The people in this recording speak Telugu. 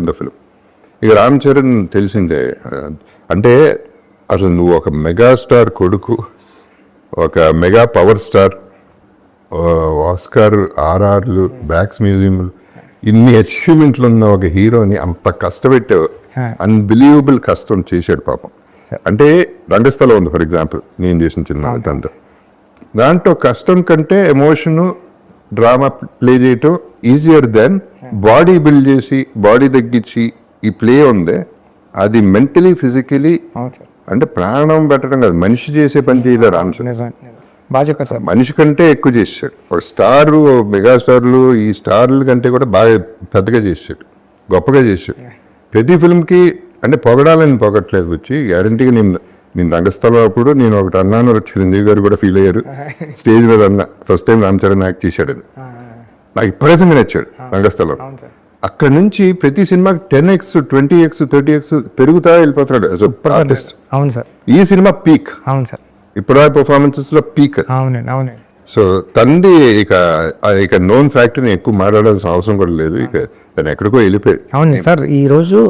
The film. ఇక రామ్ చరణ్ తెలిసిందే, అంటే అసలు నువ్వు ఒక మెగాస్టార్ కొడుకు, ఒక మెగా పవర్ స్టార్, ఆస్కార్, ఆర్ఆర్లు, బ్యాక్స్ మ్యూజియంలు, ఇన్ని అచీవ్మెంట్లు ఉన్న ఒక హీరోని అంత కష్టపెట్టే అన్బిలీవబుల్ కష్టం చేశాడు పాపం. అంటే రంగస్థలం ఉంది ఫర్ ఎగ్జాంపుల్, నేను చేసిన సినిమా దాంట్లో కష్టం కంటే ఎమోషను, డ్రామా ప్లే చేయటం ఈజియర్ దెన్ బాడీ బిల్డ్ చేసి బాడీ తగ్గించి ఈ ప్లే ఉంది. అది మెంటలీ ఫిజికలీ అంటే ప్రాణం పెట్టడం కాదు, మనిషి చేసే పని చేయలేరు రామ్ చరణ్. మనిషి కంటే ఎక్కువ చేసాడు. ఒక స్టారు, మెగాస్టార్లు, ఈ స్టార్ల కంటే కూడా బాగా పెద్దగా చేసాడు, గొప్పగా చేసాడు. ప్రతి ఫిల్మ్కి అంటే పొగడాలని పొగట్లేదు వచ్చి గ్యారంటీగా నేను రంగస్థలం అప్పుడు నేను ఒకటి అన్నాను, చిరంజీవి గారు కూడా ఫీల్ అయ్యారు. స్టేజ్ మీద అన్న first time Ram Charan act చేశాడని నాకు విపరీతంగా నచ్చాడు రంగస్థలం. అక్కడ నుంచి ప్రతి సినిమాకి 10x 20x 30x పెరుగుతా వెళ్ళిపోతున్నాడు యాజ్ అ ఆర్టిస్ట్. ఈ సినిమా పీక్, ఇప్పుడు పర్ఫార్మెన్సెస్ లో పీక్. సో తంది ఇక నోన్ ఫ్యాక్టరీని ఎక్కువ మాట్లాడాల్సిన అవసరం కూడా లేదు, ఇక తను ఎక్కడికో వెళ్ళిపోయాడు. అవును సార్, ఈ రోజు